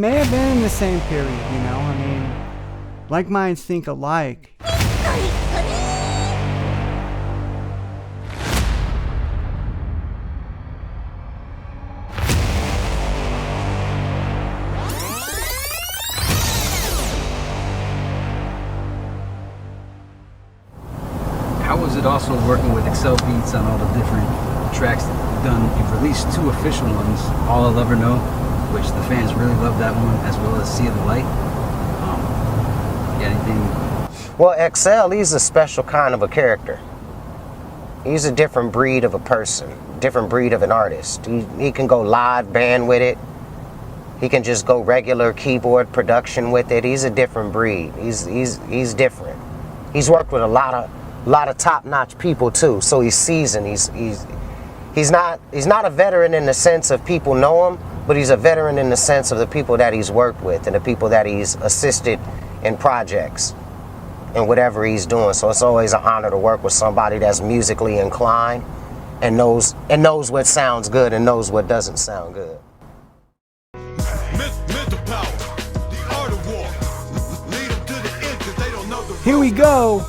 May have been in the same period, you know. I mean, like minds think alike. How was it also working with excelbeats on all the different tracks that you've done? You've released 2 official ones, All I'll Ever Know, which the fans really love that one, as well as See the Light. Anything? Well, Excel, he's a special kind of a character. He's a different breed of a person, different breed of an artist. He can go live band with it. He can just go regular keyboard production with it. He's a different breed. He's different. He's worked with a lot of top-notch people too. So he's seasoned. He's not a veteran in the sense of people know him, but he's a veteran in the sense of the people that he's worked with and the people that he's assisted in projects and whatever he's doing. So it's always an honor to work with somebody that's musically inclined and knows what sounds good and knows what doesn't sound good. Here we go.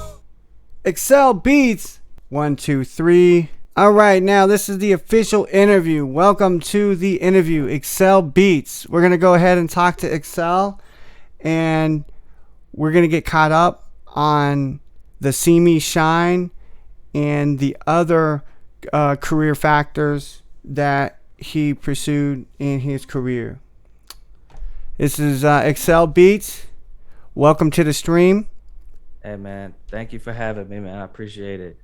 Excelbeats. 1, 2, 3. All right, now this is the official interview. Welcome to the interview, Excelbeats. We're going to go ahead and talk to Excel, and we're going to get caught up on the seemeshine and the other career factors that he pursued in his career. This is Excelbeats. Welcome to the stream. Hey man, thank you for having me, man. I appreciate it.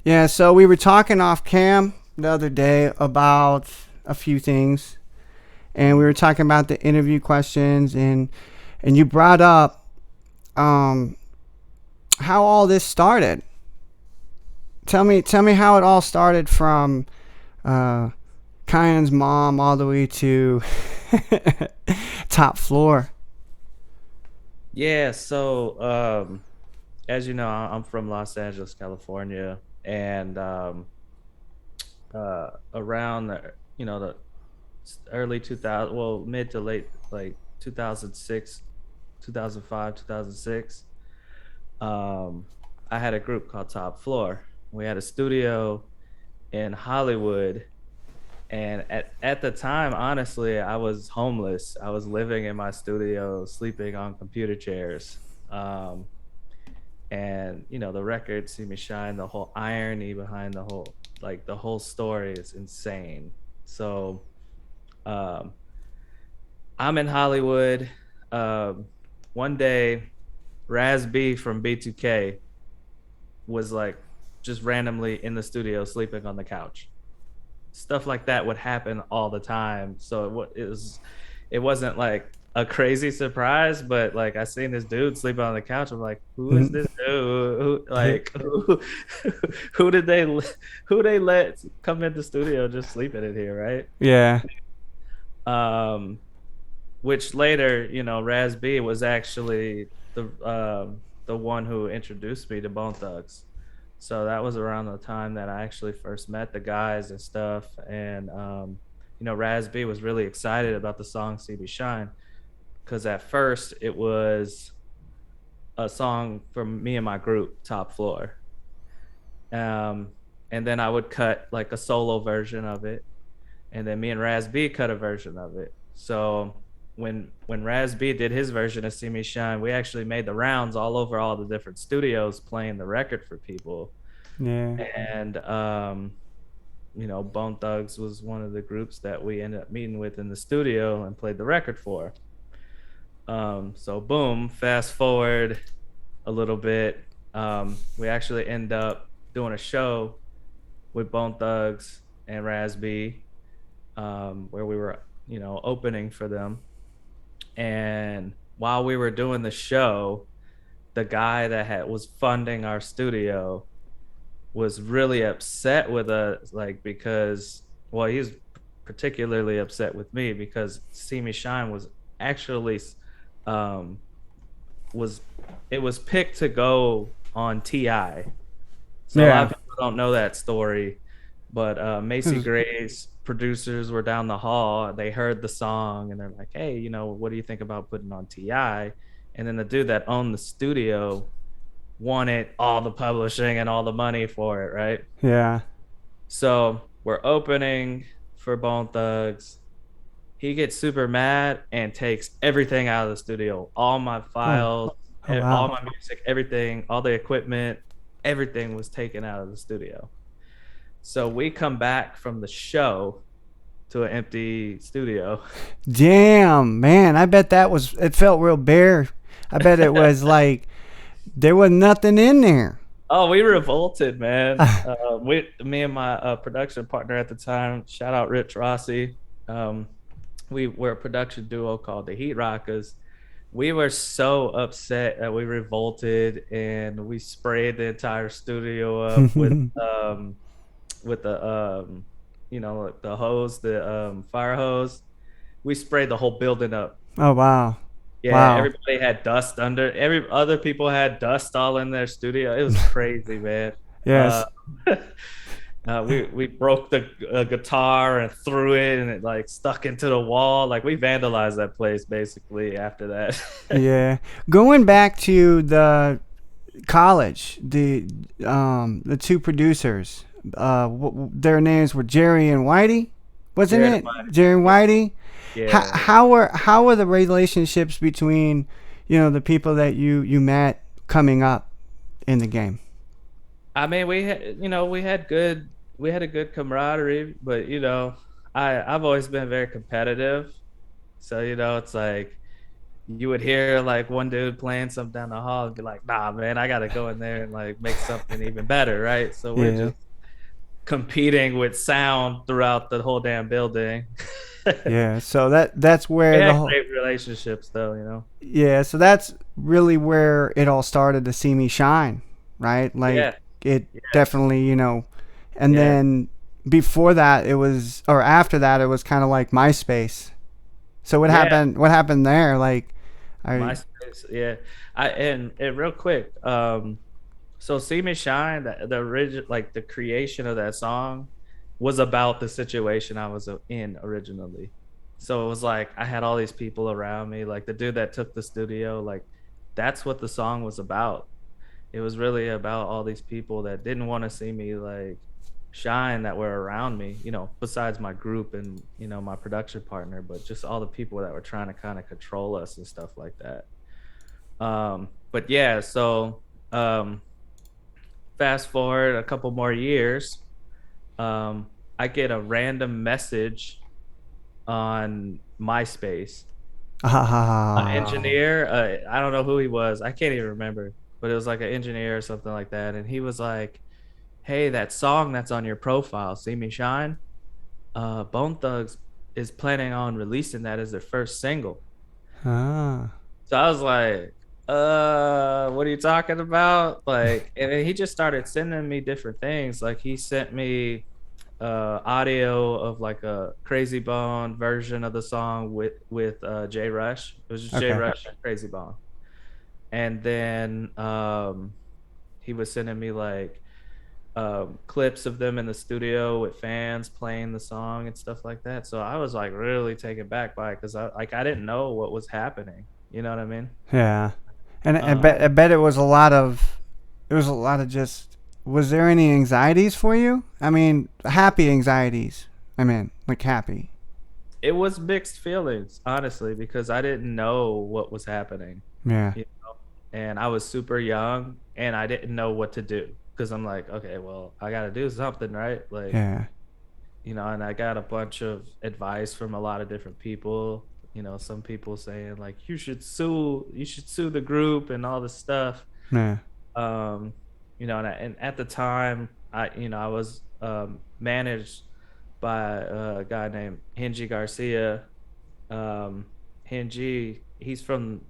Yeah, so we were talking off cam the other day about a few things, and we were talking about the interview questions, and you brought up how all this started. Tell me how it all started from Kyan's mom all the way to Top Floor. Yeah, so as you know, I'm from Los Angeles, California, and around the early 2000, well, mid to late, like 2006, 2005, 2006, I had a group called Top Floor. We had a studio in Hollywood, and at the time, honestly, I was homeless. I was living in my studio, sleeping on computer chairs. And the record "See Me Shine," the whole irony behind the whole story is insane. So I'm in Hollywood. One day, Raz B from B2K was like just randomly in the studio sleeping on the couch. Stuff like that would happen all the time. So it wasn't like a crazy surprise, but like I seen this dude sleeping on the couch. I'm like, who is this dude? Who they let come in the studio just sleeping in here, right? Yeah. Which later, Raz B was actually the one who introduced me to Bone Thugs. So that was around the time that I actually first met the guys and stuff. And, Raz B was really excited about the song seemeshine, because at first it was a song from me and my group, Top Floor. And then I would cut like a solo version of it. And then me and Raz B cut a version of it. So when Raz B did his version of See Me Shine, we actually made the rounds all over all the different studios playing the record for people. Yeah. And Bone Thugs was one of the groups that we ended up meeting with in the studio and played the record for. So boom, fast forward a little bit, we actually end up doing a show with Bone Thugs and Raz B, where we were opening for them. And while we were doing the show, the guy that was funding our studio was really upset with us, because he's particularly upset with me because See Me Shine was actually was picked to go on TI. So a lot of people don't know that story, but Macy Gray's producers were down the hall. They heard the song and they're like, "Hey, you know, what do you think about putting on Ti?" And then the dude that owned the studio wanted all the publishing and all the money for it, right? Yeah. So we're opening for Bone Thugs. He gets super mad and takes everything out of the studio, all my Oh. files, Oh all wow. my music, everything, all the equipment, everything was taken out of the studio. So we come back from the show to an empty studio. Damn, man. I bet it felt real bare. I bet it was like there was nothing in there. Oh, we revolted, man. Me and my production partner at the time, shout out Rich Rossi. Um, we were a production duo called the Heat Rockers. We were so upset that we revolted and we sprayed the entire studio up with the the hose, the fire hose. We sprayed the whole building up. Oh wow. Yeah, Wow. everybody had dust under. Every other people had dust all in their studio. It was crazy, man. Yes. We broke the guitar and threw it, and it like stuck into the wall. Like we vandalized that place basically after that. Yeah. Going back to the college, the two producers, their names were Jerry and Whitey, wasn't Jared it? Jerry and Whitey. Yeah. How were the relationships between, the people that you met coming up in the game? I mean, we had a good camaraderie, but I've always been very competitive. So, it's like you would hear like one dude playing something down the hall and be like, "Nah, man, I gotta go in there and like make something even better," right? So we're Yeah. just competing with sound throughout the whole damn building. Yeah. So that's We where the had whole great relationships, though. yeah. So that's really where it all started to see me shine, right? Like Yeah, it yeah, definitely, and yeah, then before that it was, or after that it was kind of like MySpace. So what yeah. happened? What happened there? Like, MySpace, yeah. And real quick, so "See Me Shine," the original, like the creation of that song, was about the situation I was in originally. So it was like I had all these people around me, like the dude that took the studio, like that's what the song was about. It was really about all these people that didn't want to see me like shine, that were around me, besides my group and my production partner, but just all the people that were trying to kind of control us and stuff like that. But yeah, so fast forward a couple more years, I get a random message on MySpace. An engineer, I don't know who he was. I can't even remember, but it was like an engineer or something like that. And he was like, "Hey, that song that's on your profile, See Me Shine, Bone Thugs is planning on releasing that as their first single." ah, So I was like, what are you talking about? Like, and then he just started sending me different things. Like he sent me audio of like a Crazy Bone version of the song with Jay Rush. It was just Jay okay. Rush and Crazy Bone. And then he was sending me like clips of them in the studio with fans playing the song and stuff like that. So I was like really taken back by it because I didn't know what was happening. You know what I mean? Yeah, and Um, I bet it was a lot of just. Was there any anxieties for you? I mean, happy anxieties. I mean, like happy. it was mixed feelings, honestly, because I didn't know what was happening, Yeah, you know, and I was super young and I didn't know what to do because I'm like, okay, well, I got to do something, right? Like, yeah, and I got a bunch of advice from a lot of different people. Some people saying like you should sue the group and all this stuff. yeah. Um, and at the time, I was managed by a guy named Henji Garcia. Henji, he's from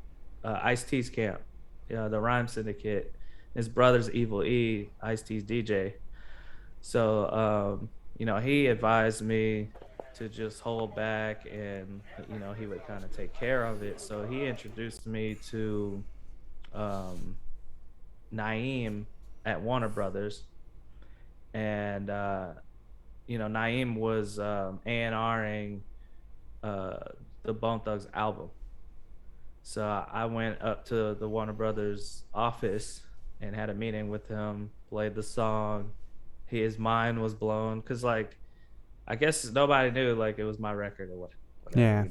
Ice-T's camp, the Rhyme Syndicate. His brother's Evil E, Ice-T's DJ. So, he advised me to just hold back and, he would kind of take care of it. So he introduced me to um, Naeem at Warner Brothers. And, Naeem was A&Ring the Bone Thugs album. So I went up to the Warner Brothers office and had a meeting with him, played the song. His mind was blown because, like, I guess nobody knew, like, it was my record or whatever. Yeah.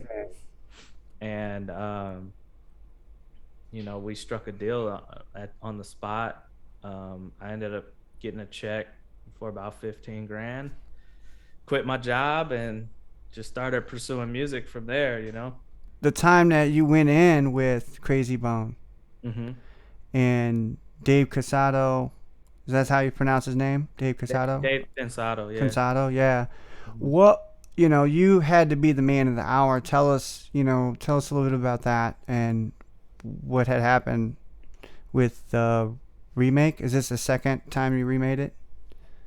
And, we struck a deal on the spot. I ended up getting a check for about 15 grand, quit my job, and just started pursuing music from there, The time that you went in with Crazy Bone and Dave Casado, is that how you pronounce his name? Dave Casado? Dave Cansado, yeah. Cansado, yeah. What, you had to be the man of the hour. Tell us a little bit about that and what had happened with the remake. Is this the second time you remade it?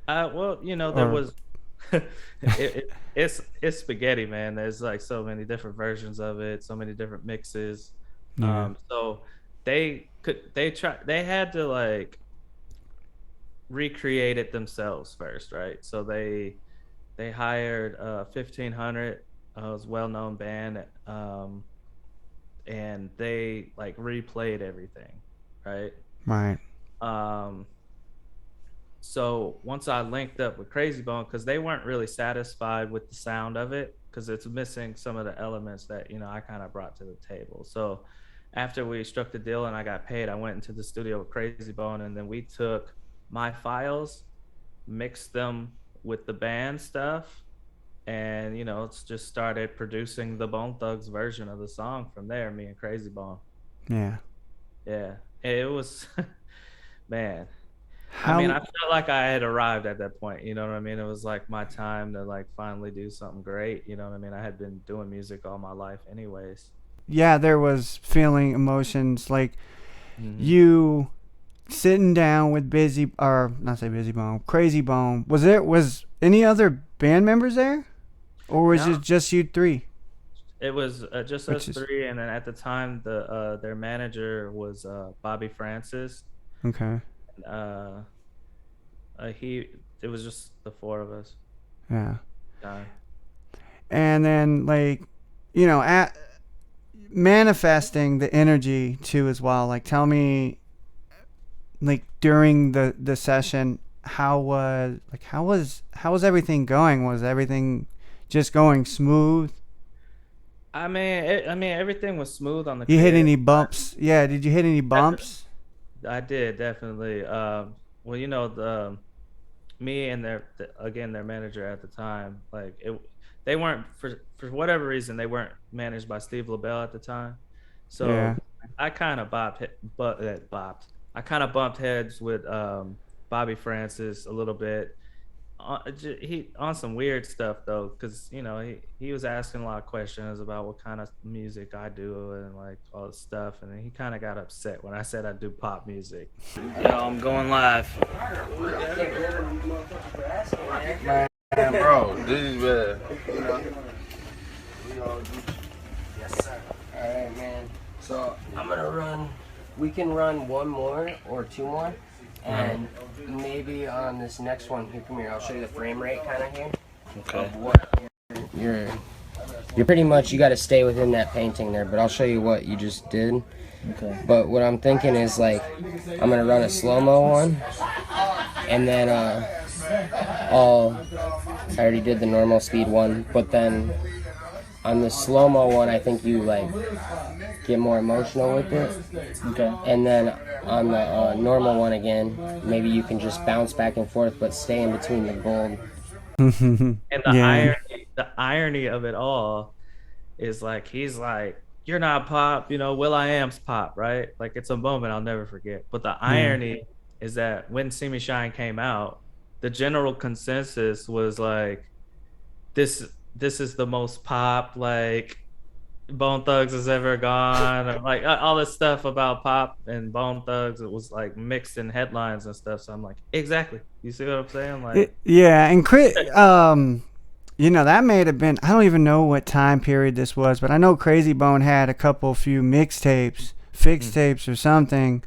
There was it's spaghetti, man. There's like so many different versions of it, so many different mixes. So they had to like recreate it themselves first, right? So they hired 1500, was a well-known band, and they like replayed everything, right? So once I linked up with Crazy Bone, because they weren't really satisfied with the sound of it, because it's missing some of the elements that I kind of brought to the table. So after we struck the deal and I got paid, I went into the studio with Crazy Bone, and then we took my files, mixed them with the band stuff, and it's just started producing the Bone Thugs version of the song from there, me and Crazy Bone. Yeah It was man, I felt like I had arrived at that point, you know what I mean? It was like my time to like finally do something great, you know what I mean? I had been doing music all my life anyways. Yeah, there was feeling, emotions, like you sitting down with Crazy Bone. Was any other band members there? Or was it just you three? It was just us three, and then at the time, their manager was Bobby Francis. Okay. It was just the four of us. Yeah. And then, like, at manifesting the energy too as well. Like, tell me, like, during the session, how was everything going? Was everything just going smooth? I mean, everything was smooth on the. You hit any bumps? Yeah, did you hit any bumps? I did, definitely. Me and their manager at the time, like they weren't for whatever reason they weren't managed by Steve LaBelle at the time. So yeah. I kind of bumped heads with Bobby Francis a little bit. He on some weird stuff though, because he was asking a lot of questions about what kind of music I do and like all this stuff, and then he kind of got upset when I said I do pop music. Yo, I'm going live. Man, bro, this is Yes, sir. All right, man. So I'm gonna run. We can run one more or two more. And maybe on this next one, come here, I'll show you the frame rate kind of here. Okay. Of what you're pretty much, you got to stay within that painting there, but I'll show you what you just did. Okay. But what I'm thinking is, like, I'm going to run a slow-mo one, and then I already did the normal speed one, but then on the slow-mo one, I think you, like, get more emotional with it. Okay. And then on the normal one again, maybe you can just bounce back and forth, but stay in between the gold. And the irony of it all is, like, he's like, "You're not pop, Will.i.am's pop, right?" Like, it's a moment I'll never forget. But the irony is that when Seemeshine came out, the general consensus was like, this is the most pop, like, Bone Thugs has ever gone, or like all this stuff about pop and Bone Thugs. It was like mixed in headlines and stuff. So I'm like, exactly. You see what I'm saying? Like, and Chris, that may have been, I don't even know what time period this was, but I know Crazy Bone had a few mixtapes, fixed tapes or something.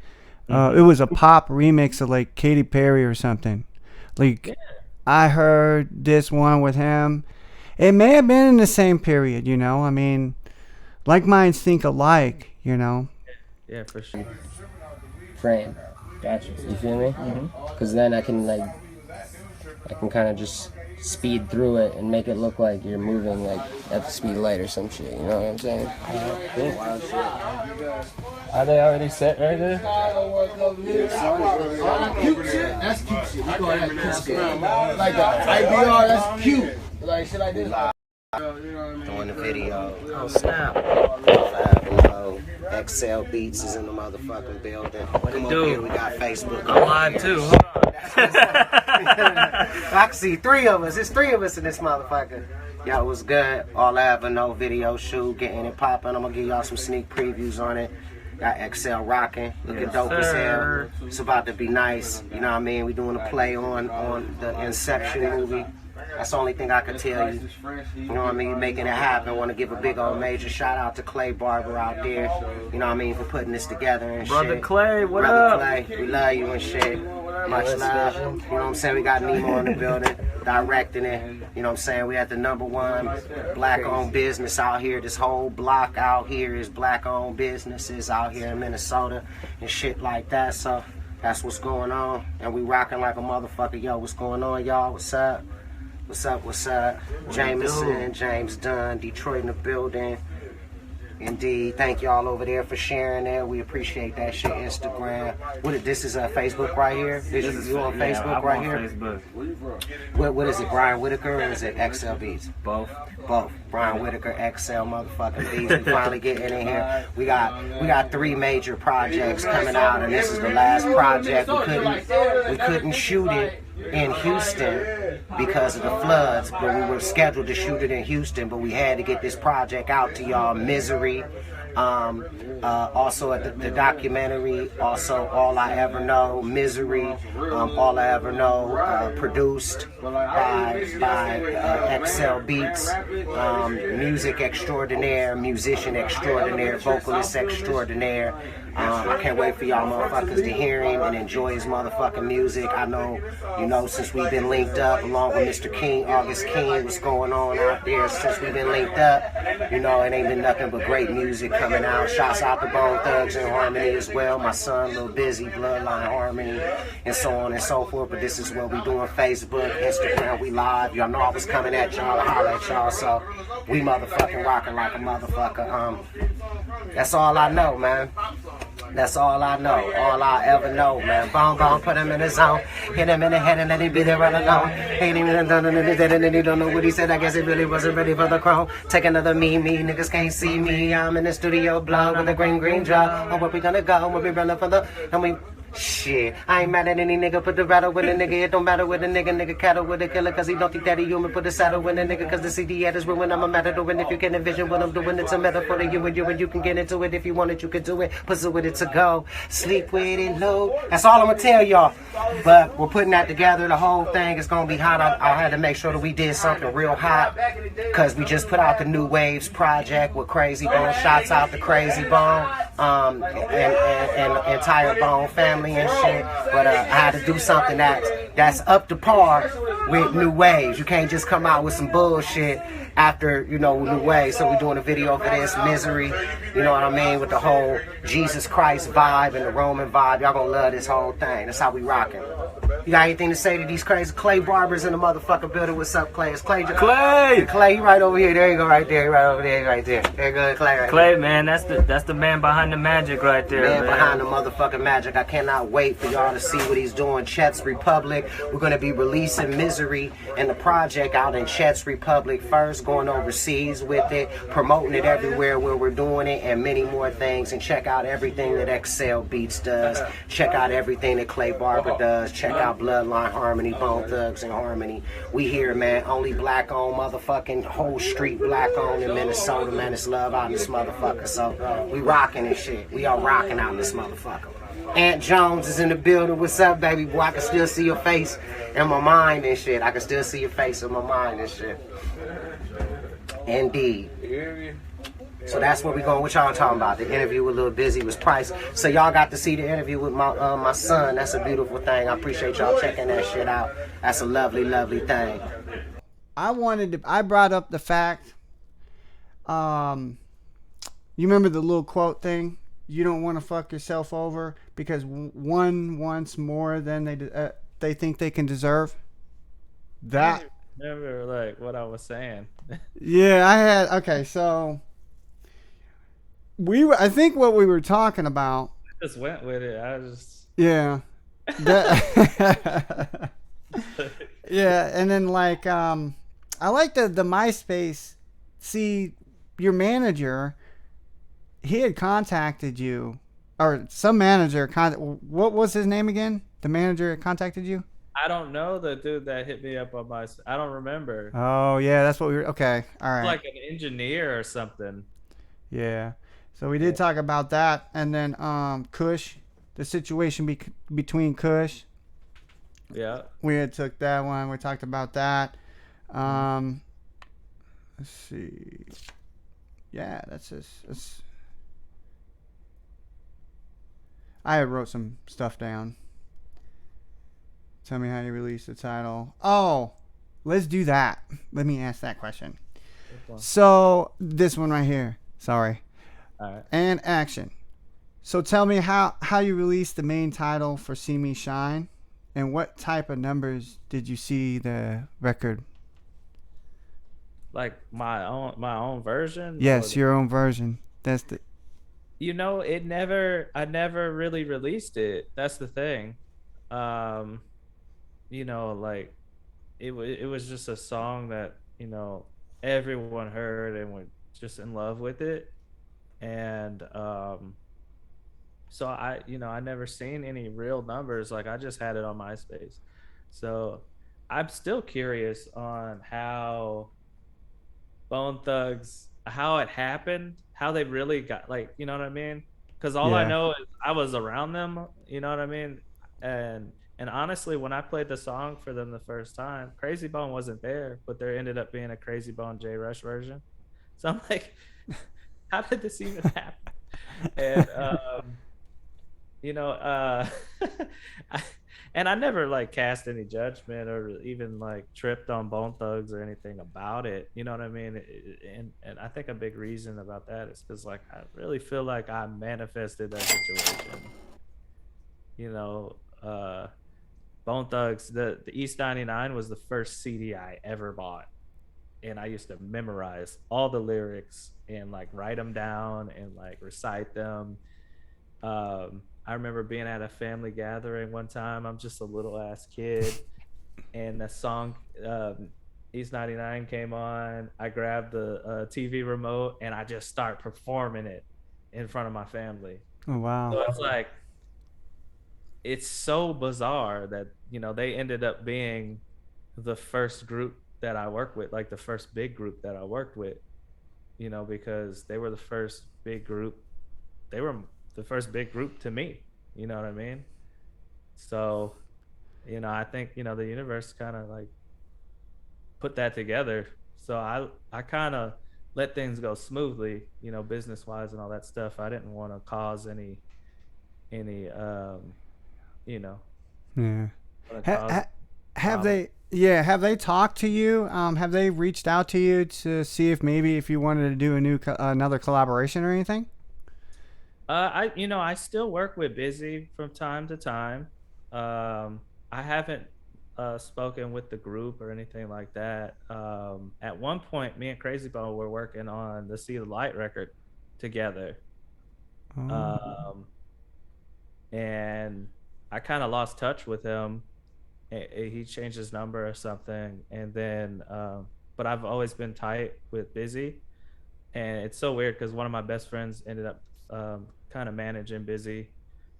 It was a pop remix of like Katy Perry or something. Like, I heard this one with him. It may have been in the same period, you know. I mean, like minds think alike, you know. Yeah, for sure. Frame. Gotcha. You feel me? Because then I can kind of just speed through it and make it look like you're moving like at the speed of light or some shit. You know what I'm saying? Are they already set right there? Cute shit? That's cute shit. We call that cute shit. Like that. IBR, that's cute. Like shit like this. Doing the video. Oh, snap. Excelbeats is in the motherfucking building. What it Come do? up here, we got Facebook. I'm live too. Hold on. I can see 3 of us. It's 3 of us in this motherfucker. Yo, it was good. All I ever know video shoot, getting it popping. I'm gonna give y'all some sneak previews on it. Got Excel rocking, looking dope as hell. It's about to be nice. You know what I mean? We doing a play on the Inception movie. That's the only thing I can tell you. You know what I mean? Making it happen. I want to give a big old major shout out to Clay Barber out there. You know what I mean? For putting this together and Brother shit. Clay, what Brother up? Clay, we love you and shit. Much love. You know what I'm saying? We got Nemo in the building, directing it. You know what I'm saying? We had the #1 black-owned business out here. This whole block out here is black-owned businesses out here in Minnesota and shit like that. So that's what's going on. And we rocking like a motherfucker. Yo, what's going on, y'all? What's up? What's up, what's up? Jameson, James Dunn, Detroit in the building. Indeed. Thank y'all over there for sharing it. We appreciate that shit. Instagram. This is Facebook right here? This is you on Facebook right here? Facebook. What is it, Brian Whittaker, or is it excelbeats? Both. Both. Brian Whittaker, Excel motherfucking beats. We finally getting in here. We got 3 major projects coming out, and this is the last project. We couldn't shoot it in Houston because of the floods, but we were scheduled to shoot it in Houston, but we had to get this project out to y'all. Misery, also the documentary, also All I Ever Know, Misery, All I Ever Know, produced by Excelbeats, music extraordinaire, musician extraordinaire, vocalist extraordinaire. I can't wait for y'all motherfuckers to hear him and enjoy his motherfucking music. I know, you know, since we've been linked up along with Mr. King, August King, what's going on out there since we've been linked up. You know, it ain't been nothing but great music coming out. Shouts out to Bone Thugs and Harmony as well. My son, Lil Busy, Bloodline Harmony, and so on and so forth. But this is what we doing. Facebook, Instagram, we live. Y'all know I was coming at y'all to holler at y'all. So we motherfucking rocking like a motherfucker. That's all I know, man. That's all I know, all I ever know, man. Bone, put him in the zone. Hit him in the head and let him be there right alone. Ain't even done anything and he don't know what he said. I guess he really wasn't ready for the crown. Take another me, niggas can't see me. I'm in the studio blow with a green drop. Oh, where we gonna go? Where we running for the... And we... Shit, I ain't mad at any nigga, put the rattle with a nigga. It don't matter with a nigga cattle with a killer, cause he don't think that he human. Put the saddle with a nigga, cause the CD ad is ruined. I'm a matador, and if you can envision what I'm doing, it's a metaphor to you and you can get into it. If you want it, you can do it. Pussy with it to go, sleep with it low. That's all I'm gonna tell y'all. But we're putting that together, the whole thing is gonna be hot. I had to make sure that we did something real hot, cause we just put out the New Waves project with Crazy Bone. Shouts out to Crazy Bone, and the entire Bone family and shit, but I had to do something that's up to par with New Waves. You can't just come out with some bullshit after, you know, New Waves. So we're doing a video for this, Misery, you know what I mean, with the whole Jesus Christ vibe and the Roman vibe. Y'all gonna love this whole thing. That's how we rocking. You got anything to say to these crazy Clay Barbers in the motherfucking building? What's up, Clay? It's Clay. Clay, you right over here. There you go, right there. Right over there, right there. There you go, Clay. Right Clay, man, that's the man behind the magic right there. Man behind the motherfucking magic. I cannot wait for y'all to see what he's doing. Chet's Republic. We're gonna be releasing Misery and the project out in Chet's Republic first, going overseas with it, promoting it everywhere where we're doing it, and many more things. And check out everything that Excelbeats does. Check out everything that Clay Barber does. Check out Bloodline Harmony, Bone Thugs and Harmony. We here, man. Only black owned, motherfucking whole street black owned in Minnesota, man. It's love out in this motherfucker. So we rocking and shit. We all rocking out in this motherfucker. Aunt Jones is in the building. What's up, baby boy? I can still see your face in my mind and shit. I can still see your face in my mind and shit. Indeed. So that's what we going. What y'all talking about? The interview with Lil Busy was Price. So y'all got to see the interview with my son. That's a beautiful thing. I appreciate y'all checking that shit out. That's a lovely, lovely thing. I brought up the fact. You remember the little quote thing? You don't want to fuck yourself over because one wants more than they think they can deserve. That. I remember like what I was saying. Yeah, I had. Okay, so I think what we were talking about. I just went with it. I just. Yeah. That, yeah, and then like I like the MySpace. See, your manager, he had contacted you, or some manager. What was his name again? The manager that contacted you. I don't know the dude that hit me up on my. I don't remember. Oh yeah, that's what we were. Okay, all right. Like an engineer or something. Yeah. So we did talk about that, and then Kush, the situation between Kush. Yeah. We had took that one. We talked about that. Let's see. Yeah, that's just. I had wrote some stuff down. Tell me how you release the title. Oh, let's do that. Let me ask that question. So this one right here. Sorry. All right. And action. So tell me how you released the main title for seemeshine, and what type of numbers did you see the record? Like my own version? Yes, your own version. That's the. You know, I never really released it. That's the thing. You know, like it was just a song that, you know, everyone heard and was just in love with it. And so I never seen any real numbers. Like I just had it on MySpace. So I'm still curious on how Bone Thugs, how it happened, how they really got, like, you know what I mean? Because all I know is I was around them, you know what I mean? And honestly, when I played the song for them the first time, Crazy Bone wasn't there, but there ended up being a Crazy Bone J Rush version. So I'm like, how did this even happen? And you know, I never like cast any judgment or even like tripped on Bone Thugs or anything about it. You know what I mean? And I think a big reason about that is because like I really feel like I manifested that situation. You know, Bone Thugs, the East 99 was the first CD I ever bought, and I used to memorize all the lyrics and like write them down and like recite them. I remember being at a family gathering one time. I'm just a little ass kid, and the song East 99 came on. I grabbed the TV remote and I just start performing it in front of my family. Oh wow! So it's like, it's so bizarre that, you know, they ended up being the first group that I worked with, like the first big group that I worked with, you know, because they were the first big group. They were the first big group to me, you know what I mean? So, you know, I think, you know, the universe kind of like put that together. So I kind of let things go smoothly, you know, business wise and all that stuff. I didn't want to cause any you know. Yeah. Have they talked to you? Have they reached out to you to see if maybe if you wanted to do another collaboration or anything? I still work with Busy from time to time. I haven't spoken with the group or anything like that. At one point, me and Crazy Bone were working on the See the Light record together. And I kind of lost touch with him. He changed his number or something, and then but I've always been tight with Busy, and it's so weird because one of my best friends ended up kind of managing Busy,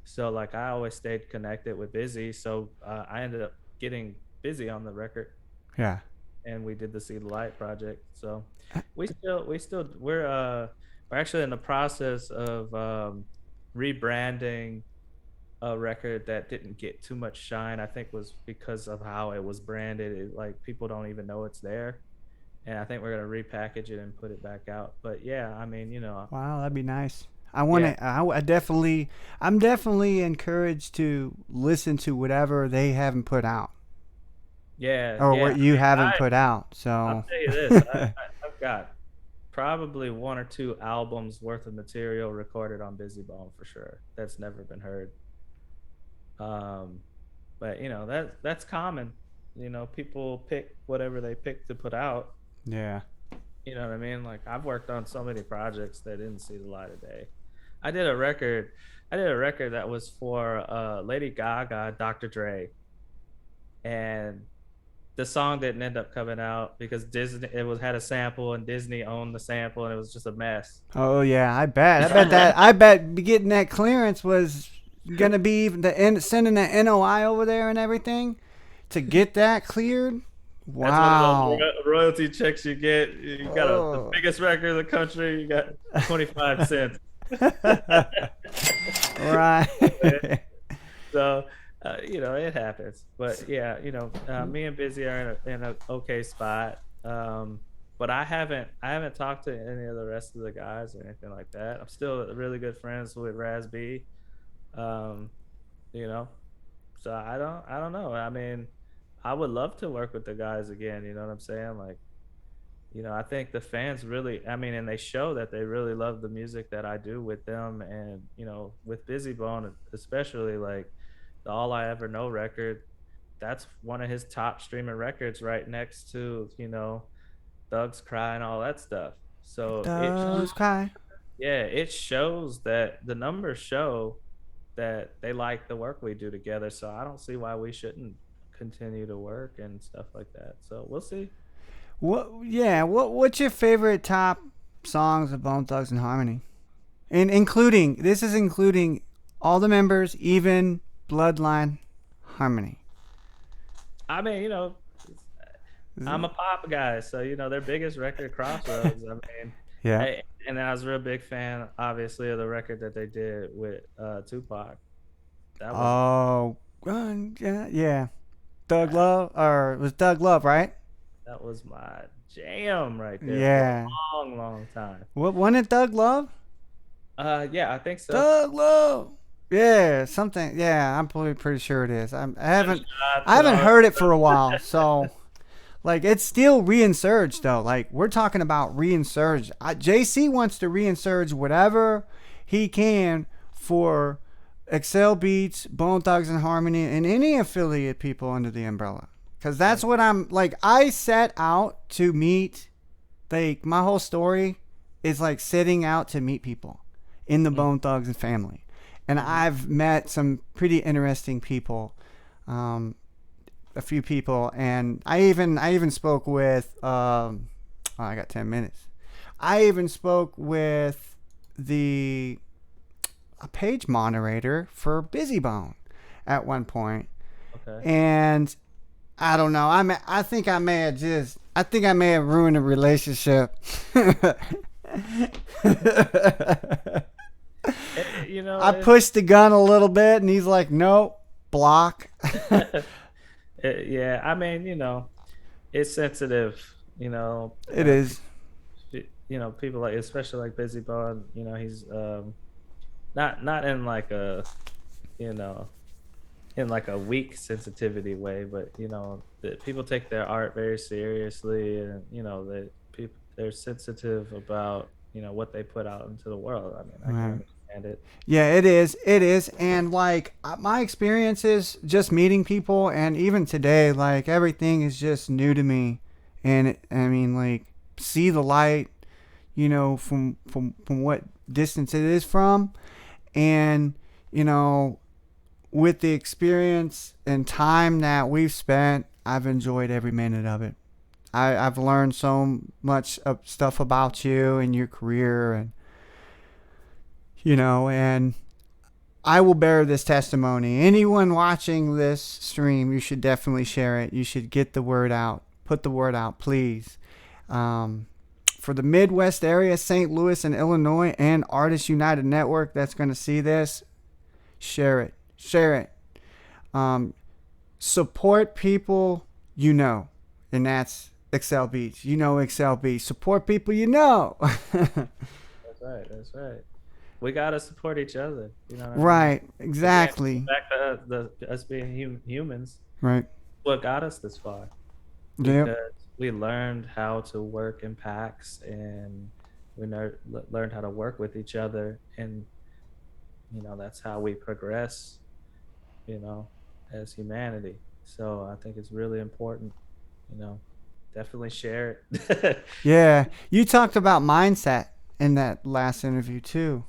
so like I always stayed connected with Busy, so I ended up getting Busy on the record. Yeah. And we did the See the Light project. So we're actually in the process of rebranding a record that didn't get too much shine. I think was because of how it was branded. Like people don't even know it's there. and I think we're gonna repackage it and put it back out. But yeah, I mean, Wow, that'd be nice. I want to. I definitely. I'm definitely encouraged to listen to whatever they haven't put out, or what you haven't put out. So I'll tell you this: I've got probably 1 or 2 albums worth of material recorded on Busy Bone for sure. That's never been heard. But that's common. People pick whatever they pick to put out. yeah. You know what I mean? Like, I've worked on so many projects that didn't see the light of day. I did a record that was for Lady Gaga, Dr. Dre, and the song didn't end up coming out because Disney had a sample and Disney owned the sample, and it was just a mess. Oh yeah, I bet getting that clearance was gonna be even sending that NOI over there and everything to get that cleared. Wow. That's one of those royalty checks you get. You got the biggest record in the country. You got 25 cents. Right. So, it happens. But yeah, me and Busy are in an okay spot. But I haven't talked to any of the rest of the guys or anything like that. I'm still really good friends with Raz B. So I don't know. I mean, I would love to work with the guys again. You know what I'm saying? Like, I think the fans really, and they show that they really love the music that I do with them. And, with Busy Bone, especially, like, the All I Ever Know record, that's one of his top streaming records right next to, Thugs Cry and all that stuff. So Thugs Cry. Yeah, it shows that the numbers show that they like the work we do together. So I don't see why we shouldn't continue to work and stuff like that. So we'll see. What's your favorite top songs of Bone Thugs and Harmony? And including all the members, even Bloodline Harmony. I mean, I'm a pop guy, so their biggest record, Crossroads. Yeah. And I was a real big fan, obviously, of the record that they did with Tupac. That was, yeah. Doug Love, or it was Doug Love, right? That was my jam right there. Yeah. For a long time. Wasn't it Doug Love? Yeah, I think so. Doug Love. Yeah, something. Yeah, I'm pretty sure it is. I haven't heard it for a while, so like it's still reinsurged though. Like we're talking about reinsurged. JC wants to reinsurge whatever he can for excelbeats, Bone Thugs and Harmony, and any affiliate people under the umbrella. Because that's what I'm like. I set out to meet. Like my whole story is like setting out to meet people in the Bone Thugs and family. And I've met some pretty interesting people, a few people, and I even spoke with. I got 10 minutes. I even spoke with a page moderator for Busy Bone at one point. Okay. And I don't know. I think I may have ruined a relationship. I pushed the gun a little bit, and he's like, "Nope, block." Yeah, it's sensitive. It is. People like, especially like Busy Bone. He's not in like a, in like a weak sensitivity way, but that people take their art very seriously, and that they're sensitive about what they put out into the world. I can understand it. Yeah, it is, and like my experience is just meeting people, and even today, like everything is just new to me, and like see the light, from what distance it is from, and with the experience and time that we've spent, I've enjoyed every minute of it. I've learned so much of stuff about you and your career, and and I will bear this testimony. Anyone watching this stream, you should definitely share it. You should get the word out. Put the word out, please. For the Midwest area, St. Louis and Illinois, and Artists United Network that's going to see this, share it. Share it. Support people and that's Excel Beats. You know Excel Beats. Support people you know. That's right. That's right. We gotta support each other. You know what I mean? Right. Again, Exactly. back to us being humans. Right. What got us this far? Yep. Because we learned how to work in packs, and we learned how to work with each other, and that's how we progress. You know, as humanity. So I think it's really important. You know, definitely share it. Yeah. You talked about mindset in that last interview too.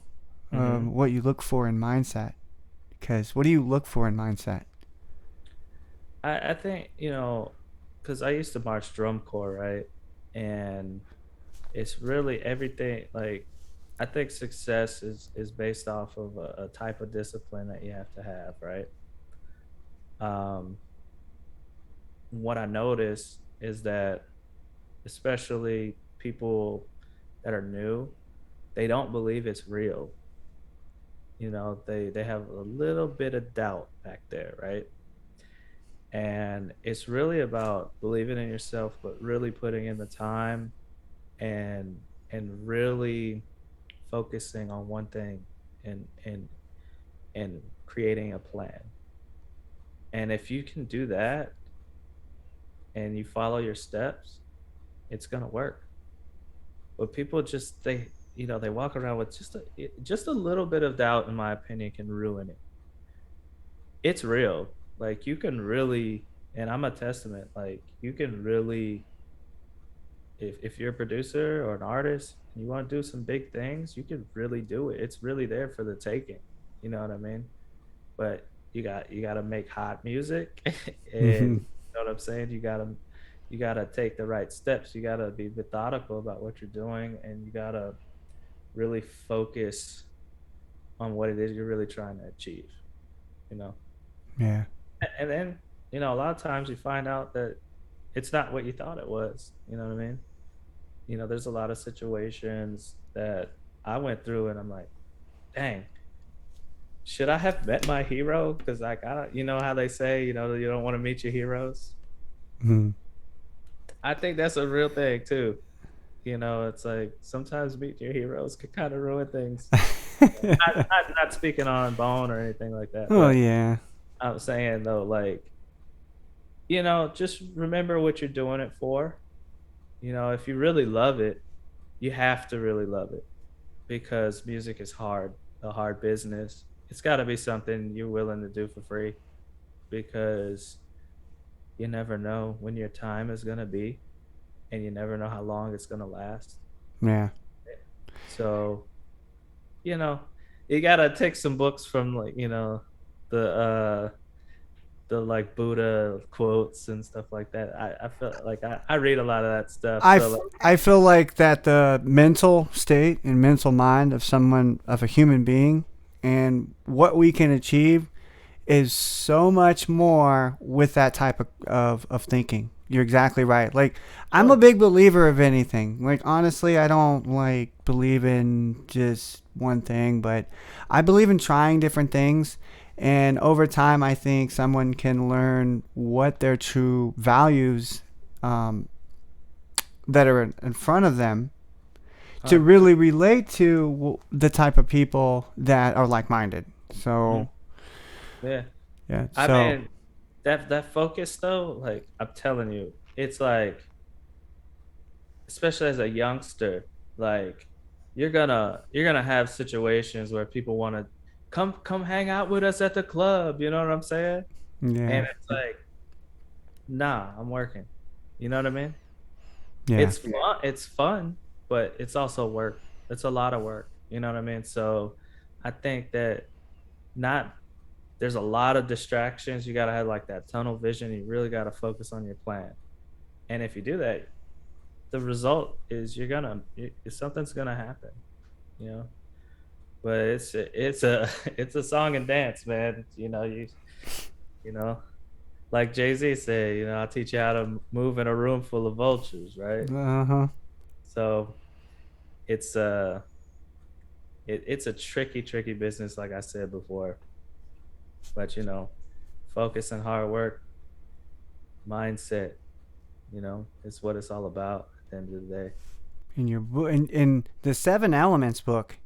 Mhm. What you look for in mindset. Because what do you look for in mindset? I think because I used to march drum corps, right? And it's really everything. Like, I think success is based off of a type of discipline that you have to have, right? Um, what I notice is that, especially people that are new, they don't believe it's real. They have a little bit of doubt back there, right? And it's really about believing in yourself, but really putting in the time, and really focusing on one thing, and creating a plan. And if you can do that and you follow your steps, it's going to work. But people just they walk around with just a little bit of doubt, in my opinion, can ruin it. It's real. Like, you can really, and I'm a testament, like, you can really, if you're a producer or an artist and you want to do some big things, you can really do it. It's really there for the taking. You know what I mean? But you got to make hot music, and Hmm. you know what I'm saying? You got to take the right steps. You got to be methodical about what you're doing, and you got to really focus on what it is you're really trying to achieve, you know? Yeah. And then, a lot of times you find out that it's not what you thought it was. You know what I mean? There's a lot of situations that I went through, and I'm like, dang, should I have met my hero? Because I got, how they say, you don't want to meet your heroes. Hmm. I think that's a real thing too. It's like sometimes meeting your heroes could kind of ruin things. Not speaking on bone or anything like that, Oh but yeah. I'm saying though, like, just remember what you're doing it for. If you really love it, you have to really love it, because music is hard, a hard business. It's got to be something you're willing to do for free, because you never know when your time is going to be, and you never know how long it's going to last. Yeah. So, you know, you got to take some books from, like, the the like Buddha quotes and stuff like that. I feel like I read a lot of that stuff. So, like, I feel like that the mental state and mental mind of someone, of a human being, and what we can achieve is so much more with that type of thinking. You're exactly right. Like, I'm a sure. big believer of anything. Like, honestly, I don't like believe in just one thing, but I believe in trying different things. And over time, I think someone can learn what their true values um, that are in front of them to 100%. really relate to the type of people that are like-minded. So, Yeah. yeah. I So, mean, that focus though, like, I'm telling you, it's like, especially as a youngster, like, you're gonna have situations where people want to come hang out with us at the club. You know what I'm saying? yeah. And it's like, nah, I'm working. You know what I mean? Yeah. It's fun, but it's also work. It's a lot of work. You know what I mean? So I think that, not there's a lot of distractions. You gotta have, like, that tunnel vision. You really gotta focus on your plan. And if you do that, the result is something's gonna happen. You know. But it's a it's a song and dance, man. You know, like Jay-Z said, I'll teach you how to move in a room full of vultures, right? Uh-huh. So it's it's a tricky business, like I said before. But focus and hard work, mindset, You know, it's what it's all about at the end of the day. In your book, in the Seven Elements book,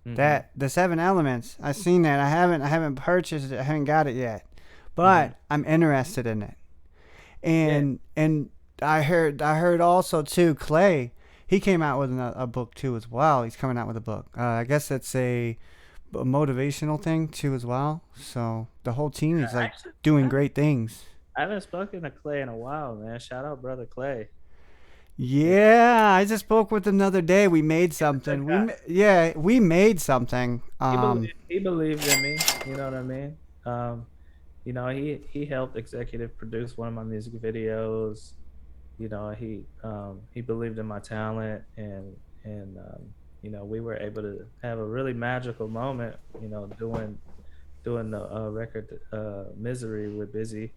Mm-hmm. that the Seven Elements, I've seen that. I haven't purchased it. I haven't got it yet, but I'm interested in it. Yeah. And I heard also too Clay. He came out with a book too as well. He's coming out with a book. I guess it's a motivational thing too as well. So the whole team is like Actually, doing great things. I haven't spoken to Clay in a while, man. Shout out, brother Clay. Yeah, Yeah, I just spoke with him the other day. We made he's a good something. guy. Yeah, we made something. He believed in me. You know what I mean? You know, he helped executive produce one of my music videos. You know, he believed in my talent, and you know, we were able to have a really magical moment. You know, doing the record "Misery" with Busy.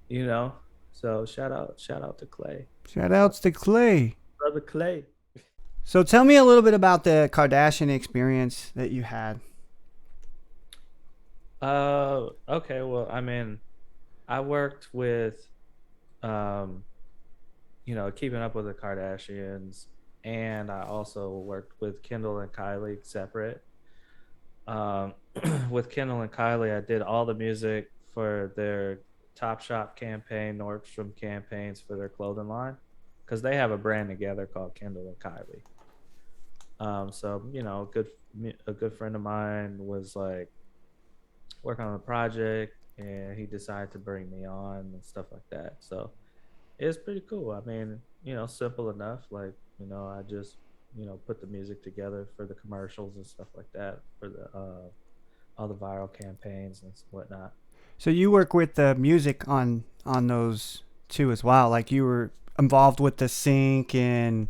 You know, so shout out to Clay, Shout outs to Clay. brother Clay. So tell me a little bit about the Kardashian experience that you had. Okay. Well, I mean, I worked with, um, you know, Keeping Up with the Kardashians, and I also worked with Kendall and Kylie separate. Um, with Kendall and Kylie, I did all the music for their Top Shop campaign, Nordstrom campaigns for their clothing line, because they have a brand together called Kendall and Kylie. So you know, a good friend of mine was like working on a project, and he decided to bring me on and stuff like that. So it's pretty cool. I mean, you know, simple enough. Like, you know, I just, you know, put the music together for the commercials and stuff like that for the all the viral campaigns and whatnot. So you work with the music on those too as well. Like you were involved with the sync and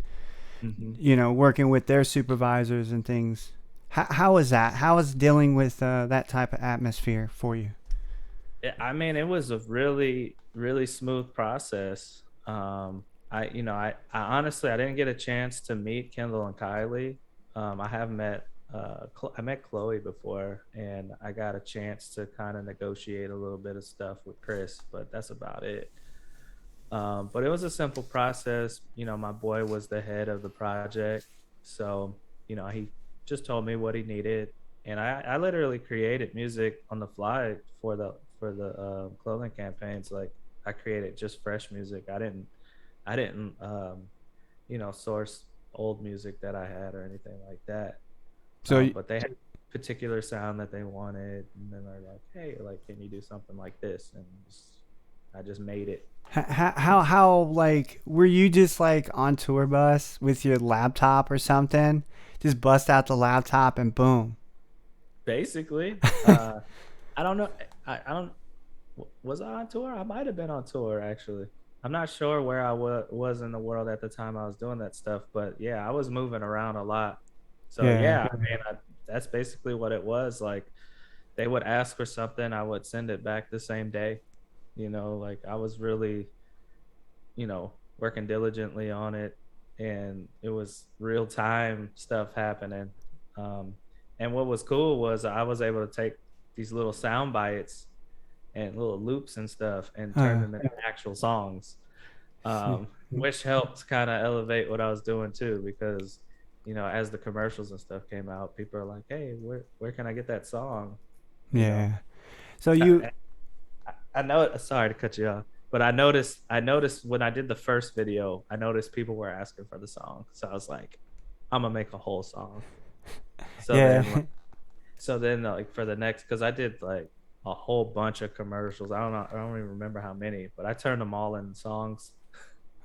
Hmm. working with their supervisors and things. How is that? How is dealing with that type of atmosphere for you? I mean, it was a really smooth process. You know, I honestly, I didn't get a chance to meet Kendall and Kylie. I have met, I met Chloe before, and I got a chance to kind of negotiate a little bit of stuff with Chris, but that's about it. But it was a simple process. You know, my boy was the head of the project, so you know, he just told me what he needed, and I literally created music on the fly for the clothing campaigns. Like, I created just fresh music. I didn't you know, source old music that I had or anything like that. So But they had a particular sound that they wanted, and then they're like, "Hey, like, can you do something like this?" And I just made it. how like were you just like on tour bus with your laptop or something? Just bust out the laptop and boom. Basically, I don't know. I don't. Was I on tour? I might have been on tour actually. I'm not sure where I was in the world at the time I was doing that stuff, but yeah, I was moving around a lot. So Yeah. yeah, I mean, that's basically what it was. Like, they would ask for something, I would send it back the same day. You know, like, I was really, you know, working diligently on it, and it was real time stuff happening. Um, and what was cool was I was able to take these little sound bites and little loops and stuff and turn Uh, them into actual songs, see. which helped kind of elevate what I was doing too. Because, you know, as the commercials and stuff came out, people are like, "Hey, where can I get that song?" You know, Yeah. So you I know. Sorry to cut you off, but I noticed when I did the first video, I noticed people were asking for the song, so I was like, I'm gonna make a whole song. So yeah. then, like for the next, because I did like a whole bunch of commercials. I don't know. I don't even remember how many, but I turned them all into songs.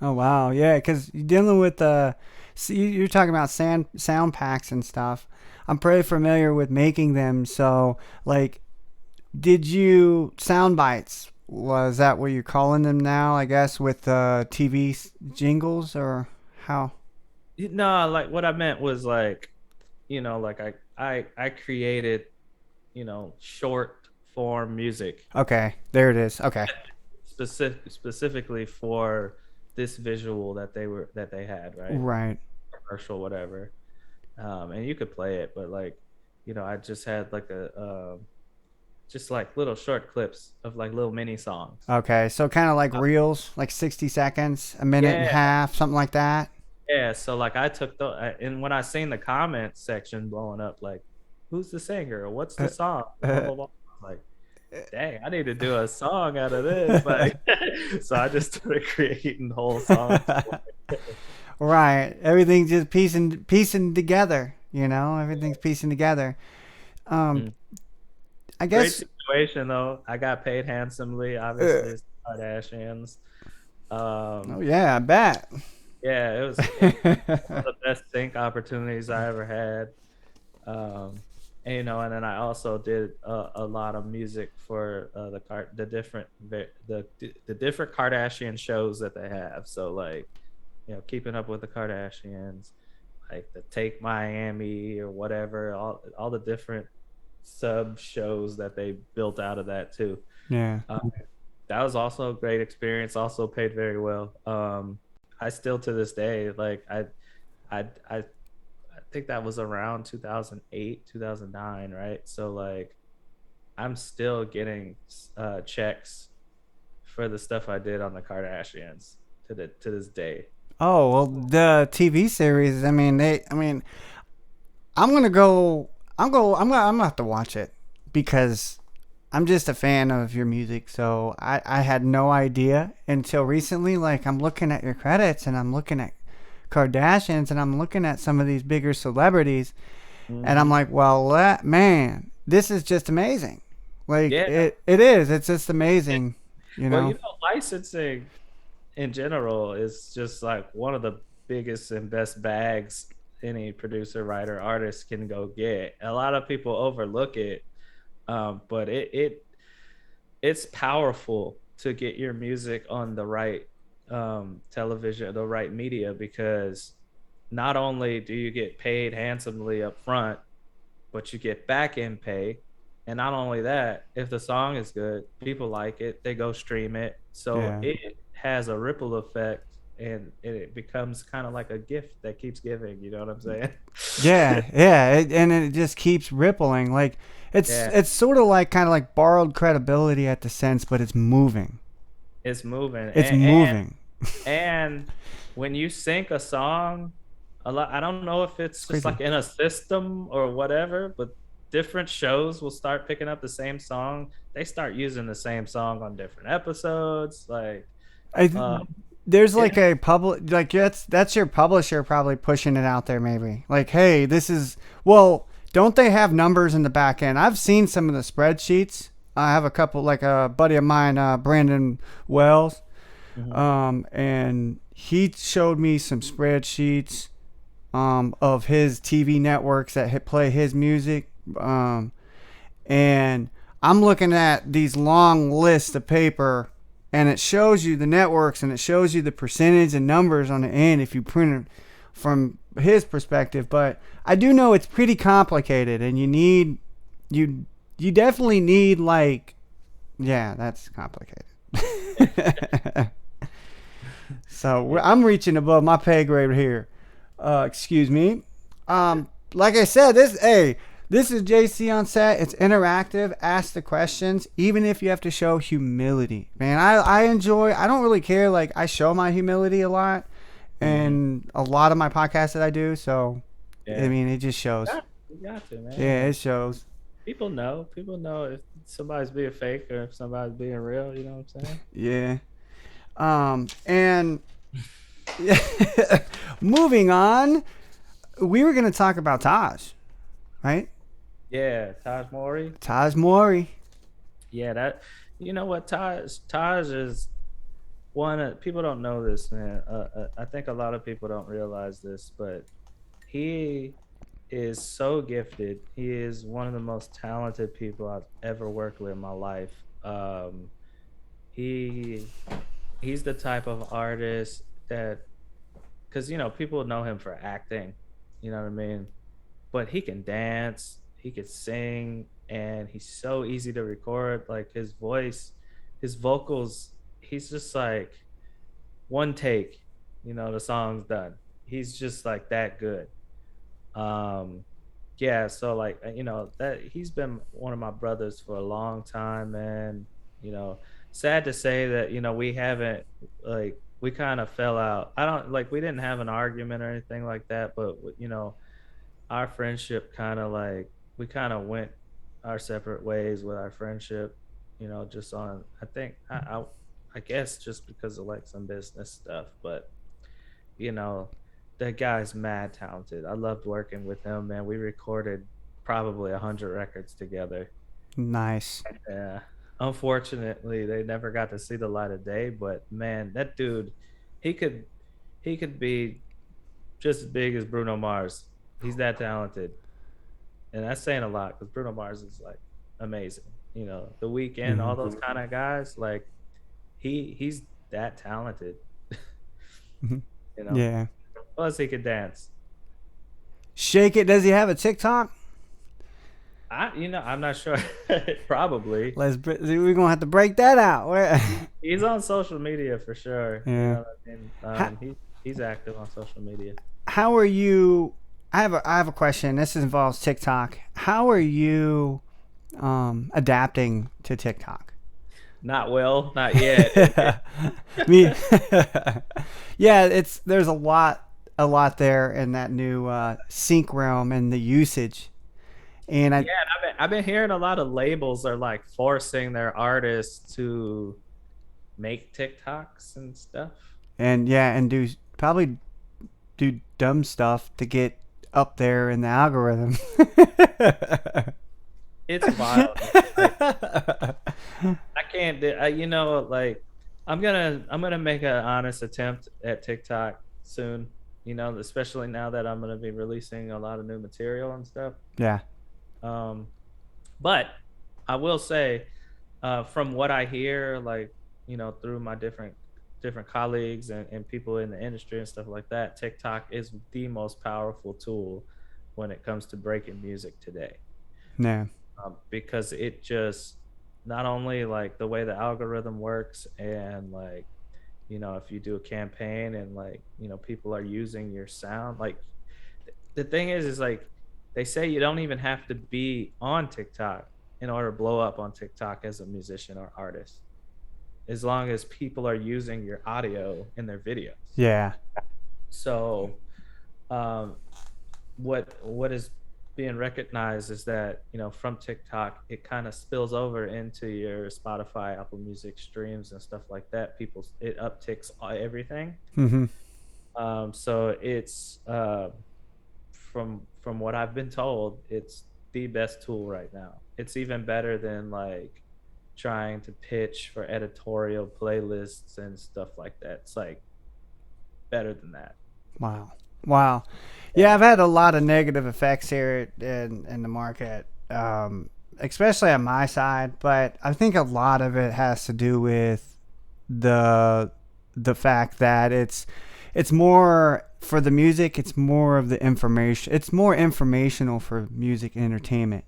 Oh wow, yeah, because you're dealing with you're talking about sound packs and stuff. I'm pretty familiar with making them. So, like, did you sound bites? Was that what you're calling them now? I guess with TV jingles or how? No, like, what I meant was, like, you know, like, I created, you know, short form music Okay, there it is. Okay, specifically for this visual that they had, right? right. Commercial, whatever. And you could play it, but, like, you know, I just had like a just like little short clips of like little mini songs. Okay, so kind of like reels, like 60 seconds, a minute and a Yeah. half, something like that. Yeah, so like I took and when I seen the comment section blowing up, like, who's the singer? What's the song? Blah, blah, blah. Like, dang, I need to do a song out of this. Like, so I just started creating the whole song. Right. Everything's just piecing together, you know? Everything's piecing together. I Great guess situation though. I got paid handsomely. Obviously, it's Kardashians. oh yeah, I bet. Yeah, it was one of the best sync opportunities I ever had. And, you know, and then I also did a lot of music for the different Kardashian shows that they have. So like, you know, Keeping Up with the Kardashians, like the Take Miami or whatever, all the different sub shows that they built out of that too. Yeah. That was also a great experience. Also paid very well. I still to this day, like I think that was around 2008, 2009, right? So like, I'm still getting checks for the stuff I did on the Kardashians to this day. Oh, well, the TV series, I mean, I'm gonna have to watch it because I'm just a fan of your music. So I had no idea until recently. Like, I'm looking at your credits and I'm looking at Kardashians and I'm looking at some of these bigger celebrities, and I'm like, well, man, this is just amazing. Like, it is. It's just amazing, you know? Well, you know, licensing in general is just like one of the biggest and best bags any producer, writer, artist can go get. A lot of people overlook it, but it's powerful to get your music on the right television, the right media, because not only do you get paid handsomely up front, but you get back end pay. And not only that, if the song is good, people like it, they go stream it. So it has a ripple effect, and it becomes kind of like a gift that keeps giving. You know what I'm saying? Yeah. And it just keeps rippling. Like, it's sort of like kind of like borrowed credibility at the sense, but it's moving. It's moving. It's moving. And when you sync a song, I don't know if it's just like in a system or whatever, but different shows will start picking up the same song. They start using the same song on different episodes. Like, there's like a like that's your publisher probably pushing it out there, maybe. Like, hey, this is, well, don't they have numbers in the back end? I've seen some of the spreadsheets. I have a couple, like a buddy of mine, Brandon Wells, and he showed me some spreadsheets of his TV networks that play his music, and I'm looking at these long lists of paper, and it shows you the networks and it shows you the percentage and numbers on the end if you print it from his perspective. But I do know it's pretty complicated, and you definitely need, like, yeah, that's complicated. So I'm reaching above my pay grade here. Excuse me. Like I said, this is JC on set. It's interactive. Ask the questions, even if you have to show humility. Man, I don't really care. Like, I show my humility a lot, and a lot of my podcasts that I do. So, I mean, it just shows. You got to, man. Yeah, it shows. People know if somebody's being fake or if somebody's being real. You know what I'm saying? Yeah. And moving on, we were going to talk about Taj, right? Yeah, Taj Mowry. Taj Mowry. Yeah, that, you know what, Taj is one. People don't know this, man. I think a lot of people don't realize this, but he is so gifted. He is one of the most talented people I've ever worked with in my life. He's the type of artist that, because, you know, people know him for acting, you know what I mean? But he can dance, he can sing, and he's so easy to record. Like, his voice, his vocals, he's just like one take, you know, the song's done. He's just like that good. yeah, so like that he's been one of my brothers for a long time, and sad to say that we haven't, like, we kind of fell out. I don't like, we didn't have an argument or anything like that, but our friendship kind of like, we kind of went our separate ways with our friendship, just on, I think, I guess just because of like some business stuff. But you know that guy's mad talented. I loved working with him, man. We recorded probably 100 records together. Nice. Yeah, unfortunately they never got to see the light of day, but man, that dude, he could he could be just as big as Bruno Mars. He's that talented, and that's saying a lot because Bruno Mars is like amazing. The Weeknd, all those kind of guys, like he's that talented. Mhm. you know. Yeah. Plus, he could dance. Shake It. Does he have a TikTok? I'm not sure. Probably. We're gonna have to break that out. He's on social media for sure. Yeah. You know what I mean? He's active on social media. How are you? I have a question. This involves TikTok. How are you adapting to TikTok? Not well, not yet. Me. Yeah, there's a lot there in that new sync realm and the usage. And I've been hearing a lot of labels are like forcing their artists to make TikToks and stuff. And probably do dumb stuff to get up there in the algorithm. It's wild. I can't do. Like I'm gonna make an honest attempt at TikTok soon. Especially now that I'm gonna be releasing a lot of new material and stuff. Yeah. But I will say, from what I hear, like through my different colleagues and people in the industry and stuff like that, TikTok is the most powerful tool when it comes to breaking music today. Yeah. Because it just, not only like the way the algorithm works, and like if you do a campaign and like people are using your sound, like the thing is like they say you don't even have to be on TikTok in order to blow up on TikTok as a musician or artist, as long as people are using your audio in their videos. Yeah. So what is being recognized is that from TikTok it kind of spills over into your Spotify, Apple Music streams and stuff like that. It upticks everything. Mm-hmm. So it's from what I've been told, it's the best tool right now. It's even better than like trying to pitch for editorial playlists and stuff like that. It's like better than that. Wow. Yeah, I've had a lot of negative effects here in the market, especially on my side. But I think a lot of it has to do with the fact that it's more for the music. It's more of the information. It's more informational for music and entertainment,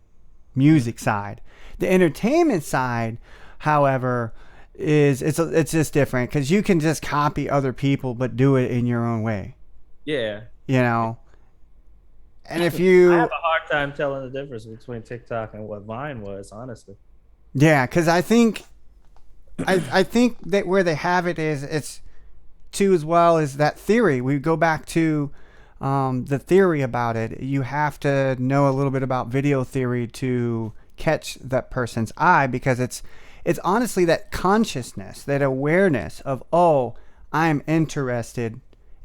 music side. The entertainment side, however, it's just different because you can just copy other people but do it in your own way. Yeah. And if you, I have a hard time telling the difference between TikTok and what Vine was, honestly. Yeah, because I think that where they have it is it's too, as well as that theory. We go back to the theory about it. You have to know a little bit about video theory to catch that person's eye, because it's honestly that consciousness, that awareness of, oh, I'm interested,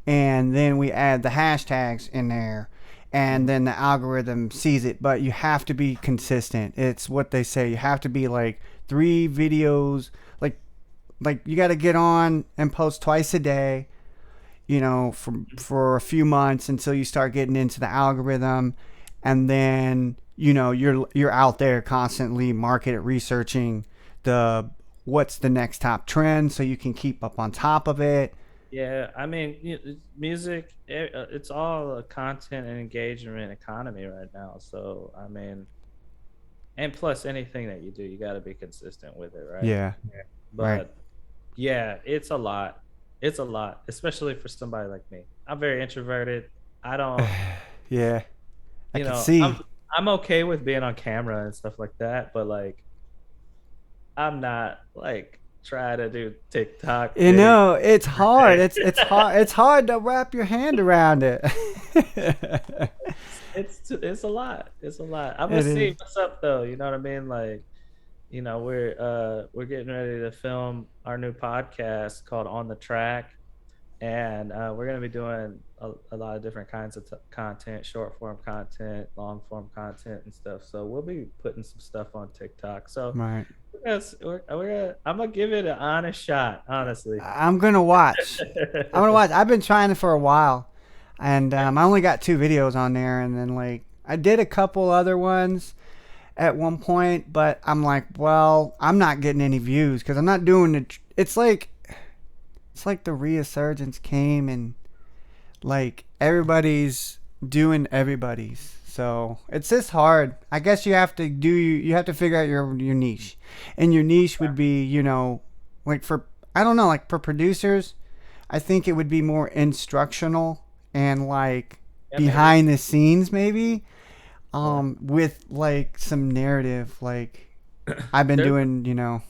and then we add the hashtags in there, and then the algorithm sees it. But you have to be consistent. It's what they say. You have to be like 3 videos, like you got to get on and post twice a day, for a few months until you start getting into the algorithm, and then you're out there constantly market researching what's the next top trend, so you can keep up on top of it. Yeah, I mean, music, it's all a content and engagement economy right now. So, I mean, and plus anything that you do, you got to be consistent with it, right? Yeah. But right. Yeah, it's a lot. It's a lot, especially for somebody like me. I'm very introverted. I don't. Yeah. I can see. I'm okay with being on camera and stuff like that, but like I'm not like trying to do TikTok You video. know, it's hard. It's hard. It's hard to wrap your hand around it. It's a lot. It's a lot. I'm It gonna see is. what's up though. You know what I mean? Like, we're getting ready to film our new podcast called On the Track, and we're gonna be doing a lot of different kinds of content, short form content, long form content, and stuff. So we'll be putting some stuff on TikTok. So Right. I'm gonna give it an honest shot, honestly. I'm gonna watch. I'm gonna watch. I've been trying it for a while, and I only got 2 videos on there, and then like I did a couple other ones at one point, but I'm like, well, I'm not getting any views because I'm not doing it. It's like the resurgence came and like everybody's doing everybody's. So it's just hard. I guess you have to figure out your niche, and your niche would be like for I don't know, like for producers, I think it would be more instructional and like behind the scenes maybe, with like some narrative. Like I've been doing.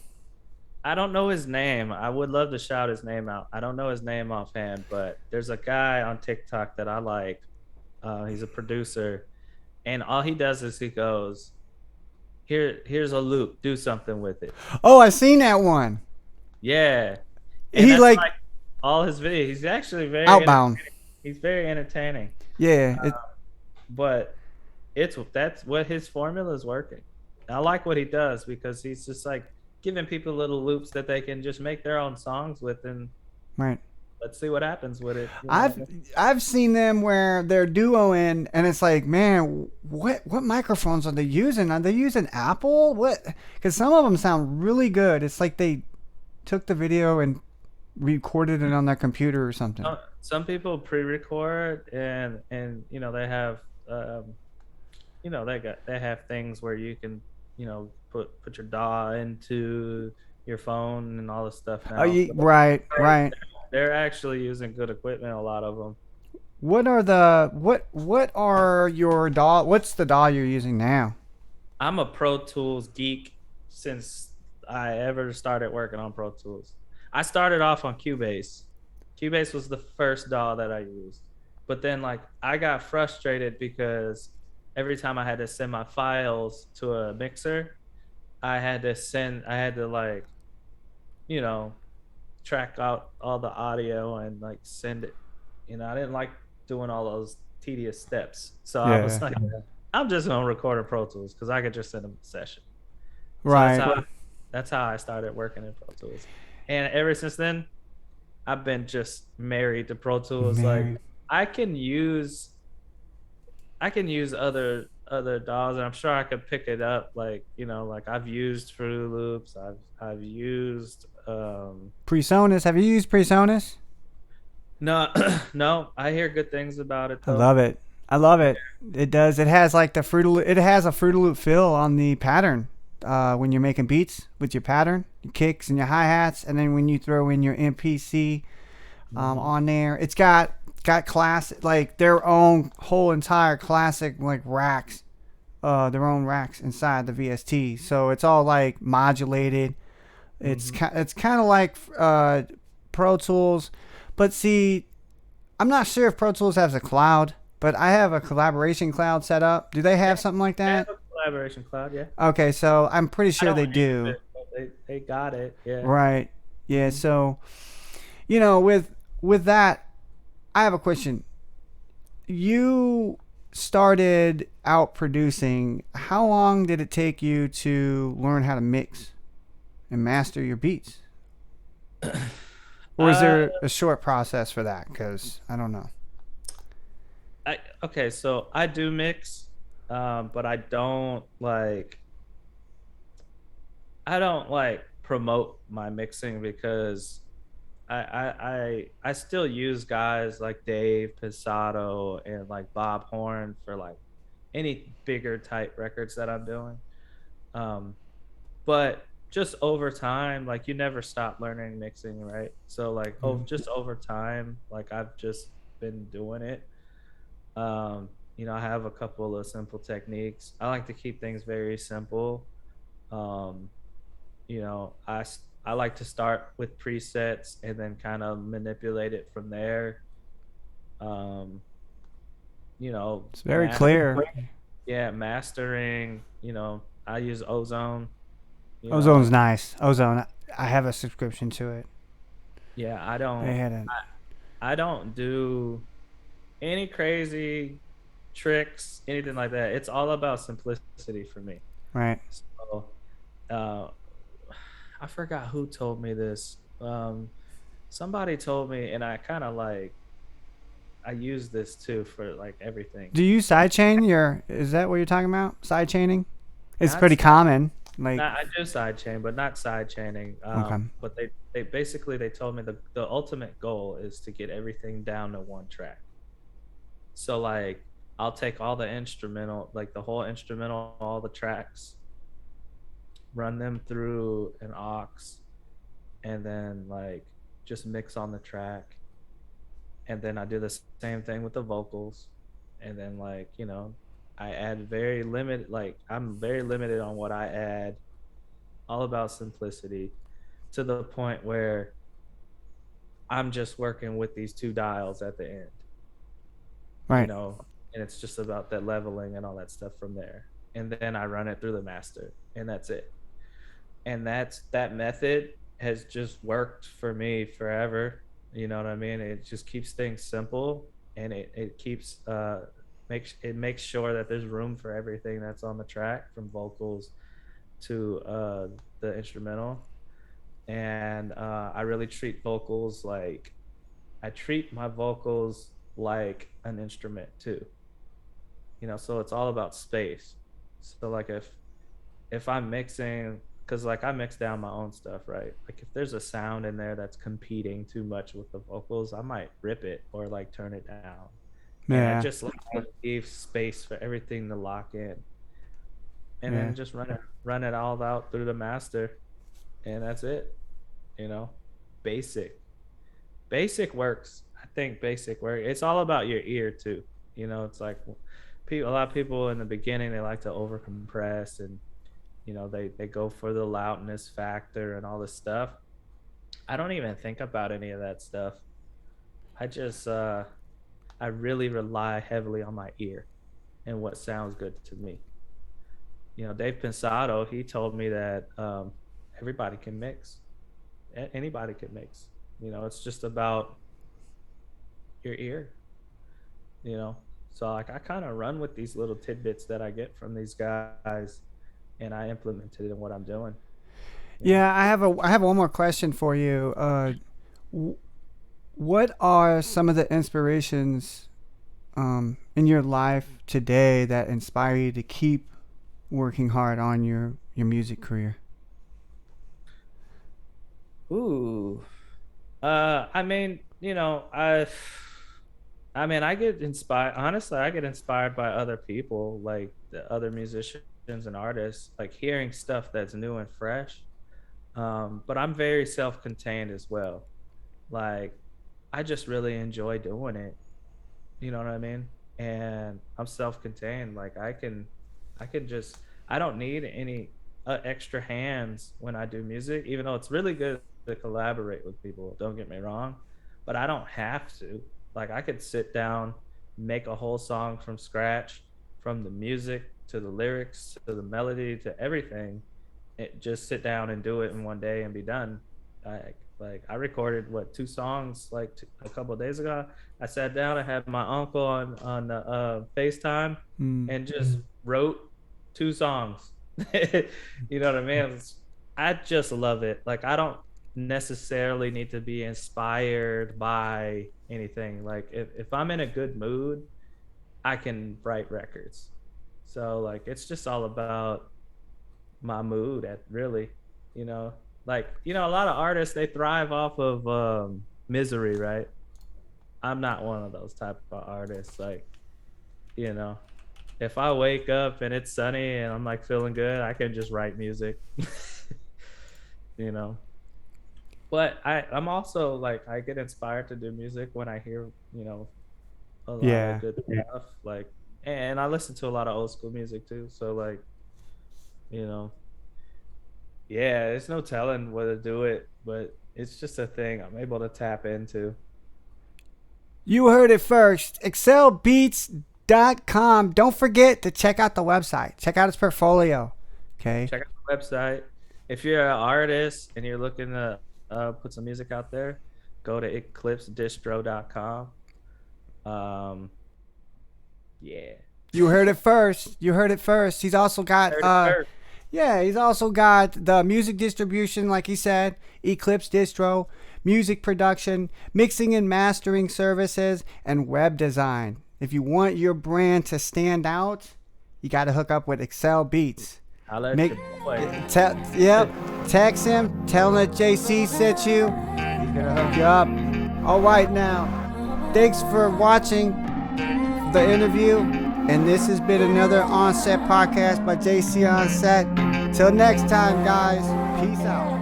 I don't know his name. I would love to shout his name out. I don't know his name offhand, but there's a guy on TikTok that I like. He's a producer, and all he does is he goes, here's a loop, do something with it. Oh, I seen that one. Yeah. And He that's like all his videos. He's actually very outbound. He's very entertaining. Yeah. But that's what his formula is working. I like what he does because he's just like giving people little loops that they can just make their own songs with, and Right. let's see what happens with it. I've seen them where they're duoing, and it's like, man, what microphones are they using? Are they using Apple? What? Because some of them sound really good. It's like they took the video and recorded it on their computer or something. Some people pre-record, and they have they have things where you can put your DAW into your phone and all this stuff now. Right. They're actually using good equipment, a lot of them. What are your DAW? What's the DAW you're using now? I'm a Pro Tools geek since I ever started working on Pro Tools. I started off on Cubase. Cubase was the first DAW that I used. But then like I got frustrated because every time I had to send my files to a mixer, I had to like, track out all the audio and like send it. I didn't like doing all those tedious steps. So I was like, I'm just gonna record in Pro Tools because I could just send them a session. So Right. that's how I started working in Pro Tools. And ever since then, I've been just married to Pro Tools. Married. Like I can use other DAWs, and I'm sure I could pick it up. Like like I've used Fruit Loops. I've used PreSonus. Have you used PreSonus? no no. I hear good things about it though. I love it. It does. It has like it has a Fruit Loop fill on the pattern when you're making beats with your pattern, your kicks and your hi-hats, and then when you throw in your MPC on there, it's got classic, like their own whole entire classic like racks, their own racks inside the VST. So it's all like modulated. It's kind of like Pro Tools, but see, I'm not sure if Pro Tools has a cloud, but I have a collaboration cloud set up. Do they have something like that? They have a collaboration cloud, yeah. Okay, so I'm pretty sure they do. It, but they got it, yeah. Right. Yeah. So, with that, I have a question. You started out producing. How long did it take you to learn how to mix and master your beats? Or is there a short process for that? Because I don't know. Okay, so I do mix, but I don't like promote my mixing because I still use guys like Dave Pisato and like Bob Horn for like any bigger type records that I'm doing. But just over time, like you never stop learning mixing, right? So like just over time, like I've just been doing it. I have a couple of simple techniques. I like to keep things very simple. Um, I like to start with presets and then kind of manipulate it from there. Um, It's very master, clear. yeah, mastering. I use Ozone. Ozone's nice. Ozone. I have a subscription to it. Yeah, They had it. I don't do any crazy tricks, anything like that. It's all about simplicity for me. Right. So, uh, I forgot who told me this. Somebody told me, and I kind of like I use this too for like everything. Do you sidechain your? Is that what you're talking about? Sidechaining? It's Not pretty side, common. Like, not I do sidechain, but not sidechaining. okay. But they basically they told me the ultimate goal is to get everything down to one track. So like I'll take all the instrumental, like the whole instrumental, all the tracks, run them through an aux, and then like just mix on the track, and then I do the same thing with the vocals, and then like I add very limited, like I'm very limited on what I add, all about simplicity, to the point where I'm just working with these two dials at the end, Right. and it's just about that leveling and all that stuff from there, and then I run it through the master, and that's it. And that method has just worked for me forever. You know what I mean? It just keeps things simple, and it keeps makes sure that there's room for everything that's on the track, from vocals to the instrumental. And I really treat vocals like I treat my vocals like an instrument too. So it's all about space. So like if I'm mixing, because like I mix down my own stuff, right? Like if there's a sound in there that's competing too much with the vocals, I might rip it or like turn it down. And I Yeah. just like to leave space for everything to lock in, and Yeah. then just run it all out through the master, and that's it. You know, basic basic works. I think basic work. It's all about your ear too. It's like a lot of people in the beginning, they like to over compress, and they go for the loudness factor and all this stuff. I don't even think about any of that stuff. I just I really rely heavily on my ear and what sounds good to me. Dave Pensado, he told me that everybody can mix. Anybody can mix. It's just about your ear. you know so like I kind of run with these little tidbits that I get from these guys, and I implement it in what I'm doing. Yeah, I have one more question for you. What are some of the inspirations in your life today that inspire you to keep working hard on your music career? Ooh. I mean, I get inspired. Honestly, I get inspired by other people, like the other musicians and artists, like hearing stuff that's new and fresh. But I'm very self-contained as well. Like, I just really enjoy doing it. You know what I mean? And I'm self-contained. Like, I can just, I don't need any extra hands when I do music, even though it's really good to collaborate with people. Don't get me wrong, but I don't have to. Like, I could sit down, make a whole song from scratch, from the music to the lyrics to the melody to everything. Just sit down and do it in one day and be done. I recorded two songs a couple of days ago. I sat down, I had my uncle on the FaceTime, and just wrote two songs. You know what I mean? I just love it. Like, I don't necessarily need to be inspired by anything. Like, if I'm in a good mood, I can write records. So like, it's just all about my mood at really, a lot of artists, they thrive off of misery, right? I'm not one of those type of artists. Like, you know if I wake up and it's sunny and I'm like feeling good, I can just write music. you know but I'm also like, I get inspired to do music when I hear a lot of good stuff. Like, And I listen to a lot of old school music too. So like, you know, yeah, there's no telling where to do it, but it's just a thing I'm able to tap into. You heard it first. excelbeats.com. Don't forget to check out the website. Check out his portfolio. Okay. Check out the website. If you're an artist and you're looking to put some music out there, go to eclipsedistro.com. Yeah. You heard it first. You heard it first. He's also got he's also got the music distribution, like he said, Eclipse Distro, music production, mixing and mastering services, and web design. If you want your brand to stand out, you got to hook up with Excel Beats. Text him, tell him that JC sent you. He's gonna hook you up. All right, now, thanks for watching the interview, and this has been another On-Set podcast by JC On Set. Till next time, guys, peace out.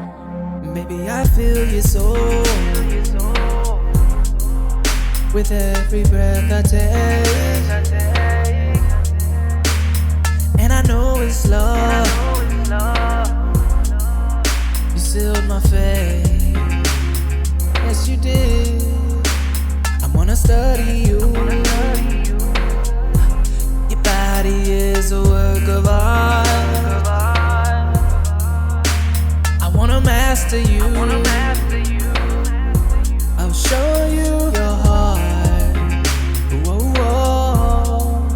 Maybe I feel your soul with every breath I take, and I know it's love. You sealed my fate, yes you did. I wanna study you. Your body is a work of art. I wanna master you. I'll show you your heart. Whoa, whoa.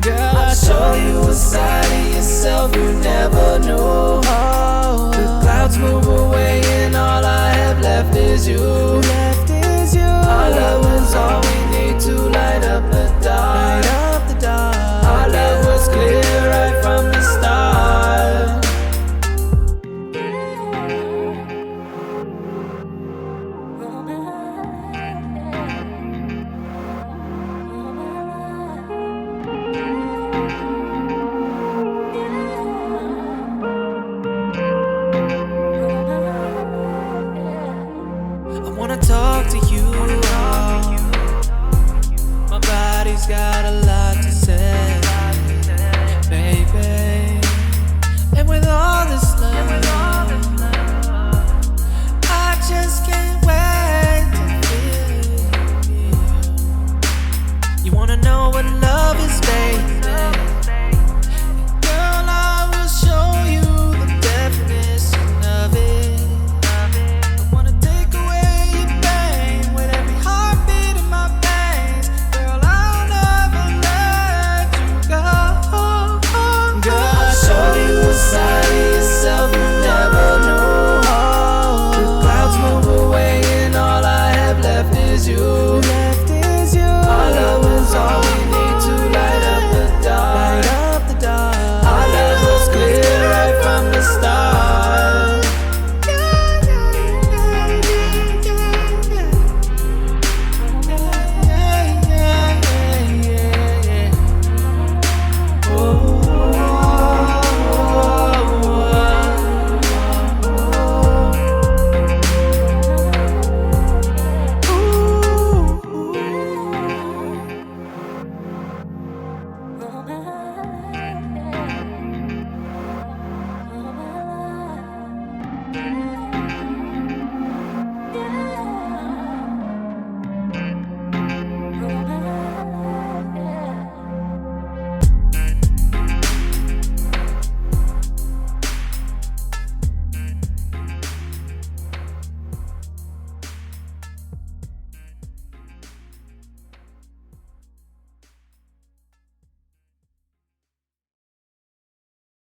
Girl, I'll show you a side of yourself you never knew. The clouds move away.